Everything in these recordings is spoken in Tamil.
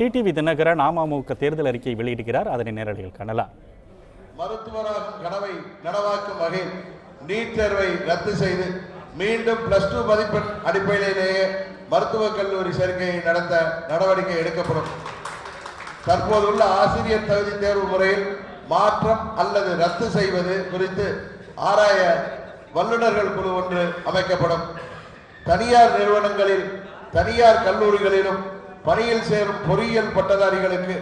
டிடிவி தினகரன் அமமுக தேர்தல் அறிக்கை வெளியிடுகிறார். அதனை நேரடியில் காணலாம். மருத்துவராகும் கனவை நனவாக்கும் வகையில் நீட் தேர்வை ரத்து செய்து மீண்டும் +2 மதிப்பெண் அடிப்படையிலேயே மருத்துவக் கல்லூரி சேர்க்கையை நடத்த நடவடிக்கை எடுக்கப்படும். தற்போதுள்ள ஆசிரியர் தகுதி தேர்வு முறையில் மாற்றம் அல்லது ரத்து செய்வது குறித்து ஆராய வல்லுநர்கள் குழு ஒன்று அமைக்கப்படும். தனியார் நிறுவனங்களில் தனியார் கல்லூரிகளிலும் பணியில் சேரும் பொறியியல் பட்டதாரிகளுக்கு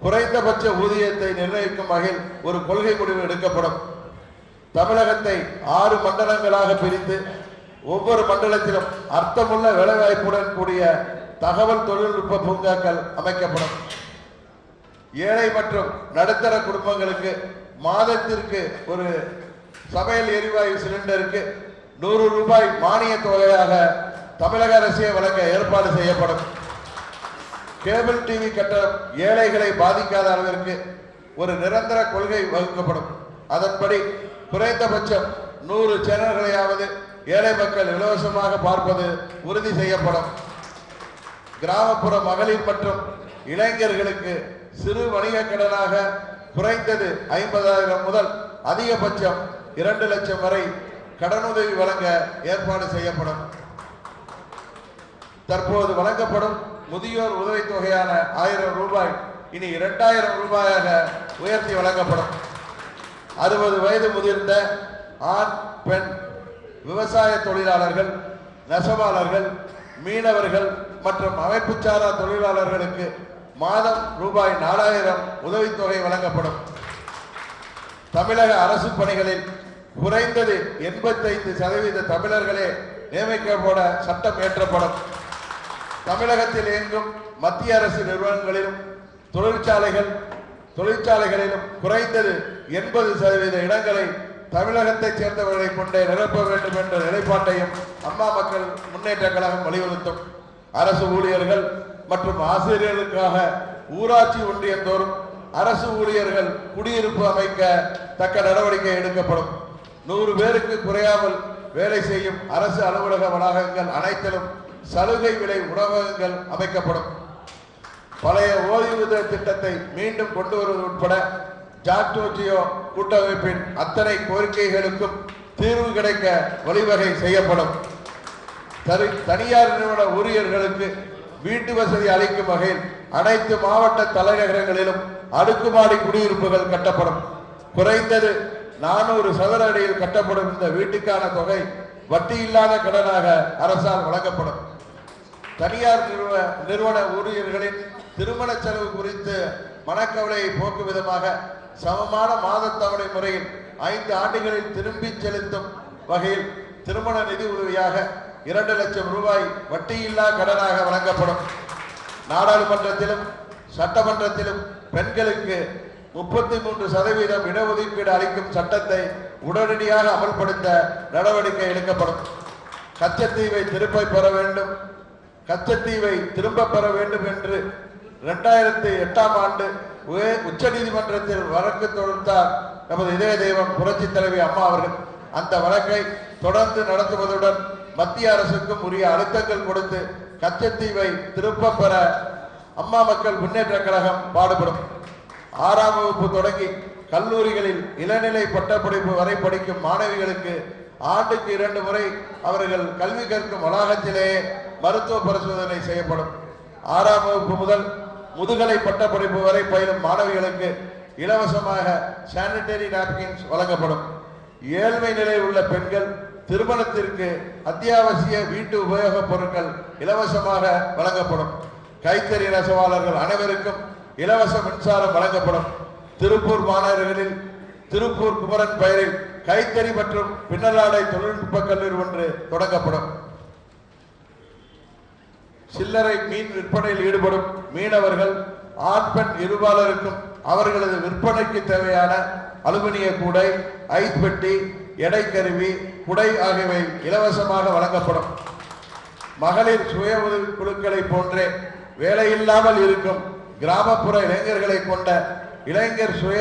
குறைந்தபட்ச ஊதியத்தை நிர்ணயிக்கும் வகையில் ஒரு கொள்கை முடிவு எடுக்கப்படும். தமிழகத்தை 6 மண்டலங்களாக பிரித்து ஒவ்வொரு மண்டலத்திலும் அர்த்தமுள்ள வேலைவாய்ப்புடன் கூடிய தகவல் தொழில்நுட்ப பூங்காக்கள் அமைக்கப்படும். ஏழை மற்றும் நடுத்தர குடும்பங்களுக்கு மாதத்திற்கு ஒரு சமையல் எரிவாயு சிலிண்டருக்கு 100 ரூபாய் மானிய தொகையாக தமிழக அரசே வழங்க ஏற்பாடு செய்யப்படும். கேபிள் டிவி கட்டணம் ஏழைகளை பாதிக்காத அளவிற்கு ஒரு நிரந்தர கொள்கை வகுக்கப்படும். அதன்படி குறைந்தபட்சம் 100 சேனல்களையாவது ஏழை மக்கள் இலவசமாக பார்ப்பது உறுதி செய்யப்படும். கிராமப்புற மகளிர் மற்றும் இளைஞர்களுக்கு சிறு வணிக கடனாக குறைந்தது 50,000 முதல் அதிகபட்சம் 2 லட்சம் வரை கடனுதவி வழங்க ஏற்பாடு செய்யப்படும். தற்போது வழங்கப்படும் முதியோர் உதவித்தொகையான 1000 ரூபாய் இனி 2000 ரூபாயாக உயர்த்தி வழங்கப்படும். 60 வயது முதிர்ந்த ஆண் பெண் விவசாய தொழிலாளர்கள், நெசவாளர்கள், மீனவர்கள் மற்றும் அமைப்புச்சாரா தொழிலாளர்களுக்கு மாதம் ரூபாய் 4000 உதவித்தொகை வழங்கப்படும். தமிழக அரசு பணிகளில் குறைந்தது 85% தமிழர்களே நியமிக்கப்பட சட்டம் இயற்றப்படும். தமிழகத்தில் இயங்கும் மத்திய அரசு நிறுவனங்களிலும் தொழிற்சாலைகளிலும் குறைந்தது 80% இடங்களை தமிழகத்தைச் சேர்ந்தவர்களை கொண்டே நிரப்ப வேண்டும் என்ற நிலைப்பாட்டையும் அம்மா மக்கள் முன்னேற்ற கழகம் வலியுறுத்தும். அரசு ஊழியர்கள் மற்றும் ஆசிரியர்களுக்காக ஊராட்சி ஒன்றியம் தோறும் அரசு ஊழியர்கள் குடியிருப்பு அமைக்க தக்க நடவடிக்கை எடுக்கப்படும். 100 பேருக்கு குறையாமல் வேலை செய்யும் அரசு அலுவலக வளாகங்கள் அனைத்திலும் சலுகை விலை உணவகங்கள் அமைக்கப்படும். பழைய ஓய்வூதிய திட்டத்தை மீண்டும் கொண்டு வருவது உட்பட ஜாக்டோஜியோ கூட்டமைப்பின் அத்தனை கோரிக்கைகளுக்கும் தீர்வு கிடைக்க வழிவகை செய்யப்படும். தனியார் நிறுவன ஊழியர்களுக்கு வீட்டு வசதி அளிக்கும் வகையில் அனைத்து மாவட்ட தலைநகரங்களிலும் அடுக்குமாடி குடியிருப்புகள் கட்டப்படும். குறைந்தது 400 சதுர அடியில் கட்டப்படும் இந்த வீட்டுக்கான தொகை வட்டி இல்லாத கடனாக அரசால் வழங்கப்படும். தனியார் நிறுவன ஊழியர்களின் திருமண செலவு குறித்து மனக்கவலையை போக்கும் விதமாக சமமான மாதத்தவணை முறையில் 5 ஆண்டுகளில் திரும்பி செலுத்தும் வகையில் திருமண நிதி உதவியாக 2 லட்சம் ரூபாய் வட்டியில்லா கடனாக வழங்கப்படும். நாடாளுமன்றத்திலும் சட்டமன்றத்திலும் பெண்களுக்கு 33% இடஒதுக்கீடு அளிக்கும் சட்டத்தை உடனடியாக அமல்படுத்த நடவடிக்கை எடுக்கப்படும். கச்சத்தீவை திரும்ப பெற வேண்டும் என்று 2008ஆம் ஆண்டு உச்ச நீதிமன்றத்தில் வழக்கு தொடுத்தார் நமது இதய தெய்வம் புரட்சி தலைவி அம்மா அவர்கள். அந்த வழக்கை தொடர்ந்து நடத்துவதுடன் மத்திய அரசுக்கும் உரிய அழுத்தங்கள் கொடுத்து கச்சத்தீவை திரும்ப பெற அம்மா மக்கள் முன்னேற்ற கழகம் பாடுபடும். 6ஆம் வகுப்பு தொடங்கி கல்லூரிகளில் இளநிலை பட்டப்படிப்பு வரை படிக்கும் மாணவிகளுக்கு ஆண்டுக்கு 2 முறை அவர்கள் கல்வி கற்கும் வளாகத்திலேயே மருத்துவ பரிசோதனை செய்யப்படும். 6ஆம் வகுப்பு முதல் முதுகலை பட்டப்படிப்பு வரை பயிலும் மாணவிகளுக்கு இலவசமாக சானிட்டரி நாப்கின்ஸ் வழங்கப்படும். ஏழ்மை நிலையில் உள்ள பெண்கள் திருமணத்திற்கு அத்தியாவசிய வீட்டு உபயோகப் பொருட்கள் இலவசமாக வழங்கப்படும். கைத்தறி நெசவாளர்கள் அனைவருக்கும் இலவச மின்சாரம் வழங்கப்படும். திருப்பூர் மாநகரில் திருப்பூர் குமரன் பெயரில் கைத்தறி மற்றும் பின்னலாடை தொழில்நுட்ப கல்லூரி ஒன்று தொடங்கப்படும். சில்லறை மீன் விற்பனையில் ஈடுபடும் மீனவர்கள் ஆண் பெண் இருபாலருக்கும் அவர்களது விற்பனைக்கு தேவையான அலுமினிய கூடை, ஐஸ் பெட்டி, எடை கருவி, குடை ஆகியவை இலவசமாக வழங்கப்படும். மகளிர் சுய உதவி குழுக்களை போன்றே வேலையில்லாமல் இருக்கும் கிராமப்புற இளைஞர்களை கொண்ட இளைஞர் சுய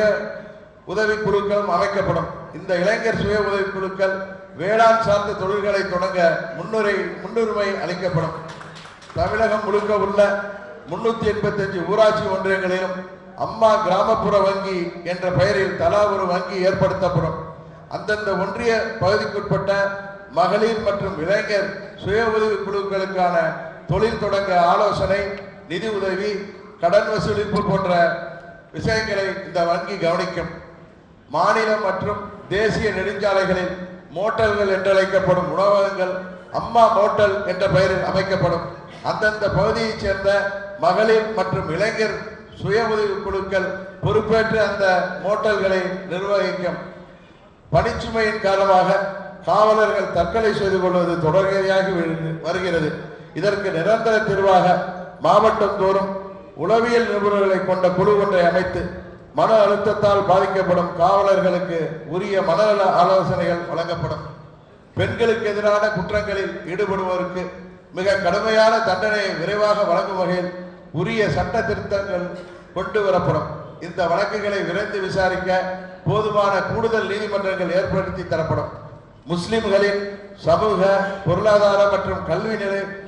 உதவி குழுக்களும் அமைக்கப்படும். இந்த இளைஞர் சுய உதவி குழுக்கள் வேளாண் சார்ந்த தொழில்களை தொடங்க முன்னுரிமை அளிக்கப்படும். தமிழகம் முழுக்க உள்ள 385 ஊராட்சி ஒன்றியங்களிலும் அம்மா கிராமப்புற வங்கி என்ற பெயரில் தலா ஒரு வங்கி ஏற்படுத்தப்படும். அந்தந்த ஒன்றிய பகுதிக்குட்பட்ட மகளிர் மற்றும் இளைஞர் சுய உதவி குழுக்களுக்கான தொழில் தொடங்க ஆலோசனை, நிதி உதவி, கடன் வசூலிப்பு போன்ற விஷயங்களை இந்த வங்கி கவனிக்கும். மாநில மற்றும் தேசிய நெடுஞ்சாலைகளில் மோட்டல்கள் என்றழைக்கப்படும் உணவகங்கள் அம்மா மோட்டல் என்ற பெயரில் அமைக்கப்படும். அந்தந்த பகுதியைச் சேர்ந்த மகளிர் மற்றும் இளைஞர் சுய உதவி குழுக்கள் பொறுப்பேற்று அந்த மோட்டல்களை நிர்வகிக்கும். பணிச்சுமையின் காரணமாக காவலர்கள் தற்கொலை செய்து கொள்வது தொடர்கதையாகி வருகிறது. இதற்கு நிரந்தர தீர்வாக மாவட்டம் தோறும் உளவியல் நிபுணர்களை கொண்ட குழு ஒன்றை அமைத்து மன அழுத்தத்தால் பாதிக்கப்படும் காவலர்களுக்கு உரிய மனநல ஆலோசனைகள் வழங்கப்படும். பெண்களுக்கு எதிரான குற்றங்களில் ஈடுபடுவோருக்கு மிக கடுமையான தண்டனையை விரைவாக வழங்கும் வகையில் உரிய சட்ட திருத்தங்கள் கொண்டு வரப்படும். இந்த வழக்குகளை விரைந்து விசாரிக்க போதுமான கூடுதல் நீதிமன்றங்கள் ஏற்படுத்தி தரப்படும். முஸ்லிம்களின் சமூக, பொருளாதார மற்றும் கல்வி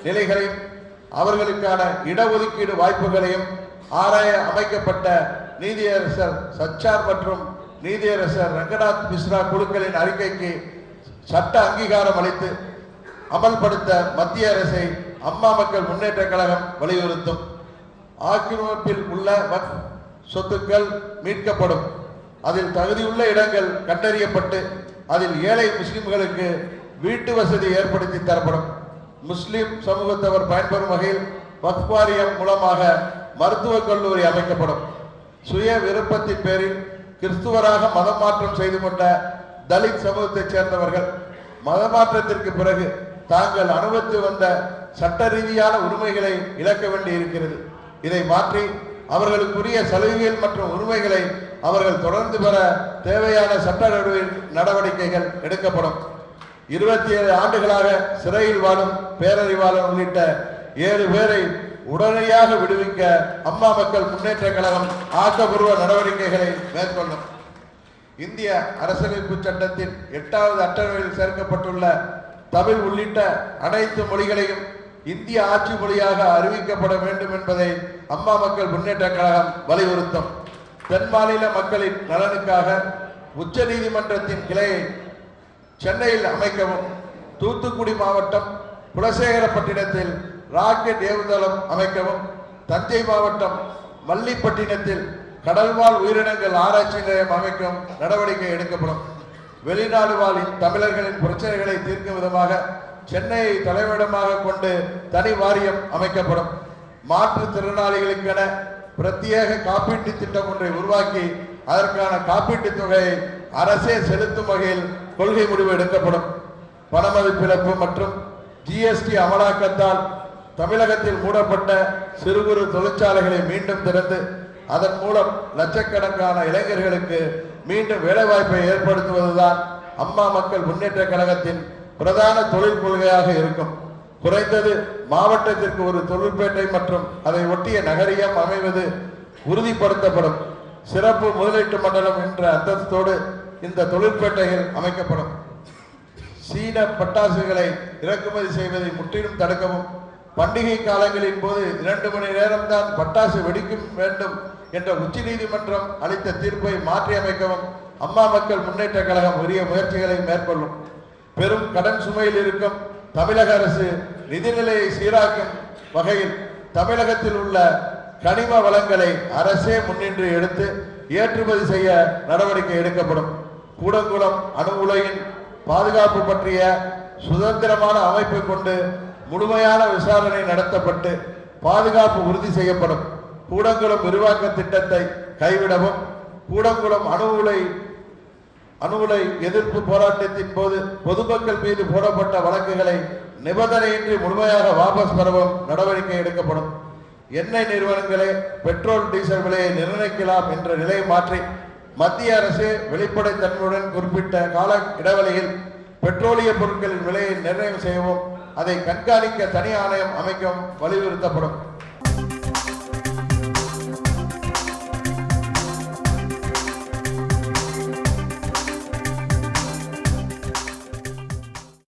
நிலைகளையும் அவர்களுக்கான இடஒதுக்கீடு வாய்ப்புகளையும் ஆராய அமைக்கப்பட்ட நீதியரசர் சச்சார் மற்றும் நீதியரசர் ரங்கநாத் மிஸ்ரா குழுக்களின் அறிக்கைக்கு சட்ட அங்கீகாரம் அளித்து அமல்படுத்த மத்திய அரசை அம்மா மக்கள் முன்னேற்ற கழகம் வலியுறுத்தும். ஆக்கிரமிப்பில் உள்ள சொத்துக்கள் மீட்கப்படும். அதில் தகுதியுள்ள இடங்கள் கண்டறியப்பட்டு அதில் ஏழை முஸ்லிம்களுக்கு வீட்டு வசதி ஏற்படுத்தி தரப்படும். முஸ்லிம் சமூகத்தவர் பயன்பெறும் வகையில் வக்ஃப் வாரியம் மூலமாக மருத்துவக் கல்லூரி அமைக்கப்படும். சுய விருப்பத்தின் பேரில் கிறிஸ்துவராக மதம் மாற்றம் செய்து கொண்ட தலித் சமூகத்தைச் சேர்ந்தவர்கள் மதமாற்றத்திற்கு பிறகு தாங்கள் அனுபவித்து வந்த சட்ட ரீதியான உரிமைகளை இழக்க வேண்டி இருக்கிறது. இதை மாற்றி அவர்களுக்குரிய சலுகைகள் மற்றும் உரிமைகளை அவர்கள் தொடர்ந்து பெற தேவையான சட்ட நடவடிக்கைகள் எடுக்கப்படும். 27 ஆண்டுகளாக சிறையில் வாழும் பேரறிவாளன் உள்ளிட்ட 7 பேரை உடனடியாக விடுவிக்க அம்மா மக்கள் முன்னேற்ற கழகம் ஆக்கப்பூர்வ நடவடிக்கைகளை மேற்கொள்ளும். இந்திய அரசியலமைப்பு சட்டத்தின் 8வது அட்டவணையில் சேர்க்கப்பட்டுள்ள தமிழ் உள்ளிட்ட அனைத்து மொழிகளையும் இந்திய ஆட்சி மொழியாக அறிவிக்கப்பட வேண்டும் என்பதை அம்மா மக்கள் முன்னேற்ற கழகம் வலியுறுத்தும். தென் மாநில மக்களின் நலனுக்காக உச்ச நீதிமன்றத்தின் கிளையை சென்னையில் அமைக்கவும், தூத்துக்குடி மாவட்டம் குலசேகரப்பட்டினத்தில் ராக்கெட் ஏவுதளம் அமைக்கவும், தஞ்சை மாவட்டம் மல்லிப்பட்டினத்தில் கடல்வாழ் உயிரினங்கள் ஆராய்ச்சி நிலையம் அமைக்கும் நடவடிக்கை எடுக்கப்படும். வெளிநாடு வாழ் தமிழர்களின் பிரச்சனைகளை தீர்க்கும் விதமாக சென்னையை தலைமையிடமாக கொண்டு தனி வாரியம் அமைக்கப்படும். மாற்றுத்திறனாளிகளுக்கென பிரத்யேக காப்பீட்டு திட்டம் ஒன்றை உருவாக்கி அதற்கான காப்பீட்டு தொகையை அரசே செலுத்தும் வகையில் கொள்கை முடிவு எடுக்கப்படும். பணமதிப்பிழப்பு மற்றும் ஜிஎஸ்டி அமலாக்கத்தால் தமிழகத்தில் மூடப்பட்ட சிறு குறு தொழிற்சாலைகளை மீண்டும் திறந்து அதன் மூலம் லட்சக்கணக்கான இளைஞர்களுக்கு மீண்டும் வேலைவாய்ப்பை ஏற்படுத்துவதுதான் அம்மா மக்கள் முன்னேற்ற கழகத்தின் பிரதான தொழில் கொள்கையாக இருக்கும். குறைந்தது மாவட்டத்திற்கு ஒரு தொழிற்பேட்டை மற்றும் அதை ஒட்டிய நகரியம் அமைவது உறுதிப்படுத்தப்படும். சிறப்பு முதலீட்டு மண்டலம் என்ற அந்தஸ்தோடு இந்த தொழிற்பேட்டைகள் அமைக்கப்படும். சீன பட்டாசுகளை இறக்குமதி செய்வதை முற்றிலும் தடுக்கவும், பண்டிகை காலங்களின் போது 2 மணி நேரம்தான் பட்டாசு வெடிக்கும் வேண்டும் என்ற உச்ச நீதிமன்றம் அளித்த தீர்ப்பை மாற்றி அமைக்கவும் அம்மா மக்கள் முன்னேற்ற கழகம் உரிய முயற்சிகளை மேற்கொள்ளும். பெரும் கடன் சுமையில் இருக்கும் தமிழக அரசு நிதிநிலையை சீராக்கும் வகையில் தமிழகத்தில் உள்ள கனிம வளங்களை அரசே முன்னின்று எடுத்து ஏற்றுமதி செய்ய நடவடிக்கை எடுக்கப்படும். கூடங்குளம் அணு உலையின் பாதுகாப்பு பற்றிய சுதந்திரமான அமைப்பை கொண்டு முழுமையான விசாரணை நடத்தப்பட்டு பாதுகாப்பு உறுதி செய்யப்படும். கூடங்குளம் விரிவாக்க திட்டத்தை கைவிடவும், கூடங்குளம் அணு உலை எதிர்ப்பு போராட்டத்தின் போது பொதுமக்கள் மீது போடப்பட்ட வழக்குகளை நிபந்தனையின்றி முழுமையாக வாபஸ் பெறவும் நடவடிக்கை எடுக்கப்படும். எண்ணெய் நிறுவனங்களே பெட்ரோல் டீசல் விலையை நிர்ணயிக்கலாம் என்ற நிலையை மாற்றி மத்திய அரசு வெளிப்படைத்தன்மையுடன் குறிப்பிட்ட கால இடைவெளியில் பெட்ரோலிய பொருட்களின் விலையை நிர்ணயம் செய்யவும் அதை கண்காணிக்க தனி ஆணையம் அமைக்கவும் வலியுறுத்தப்படும்.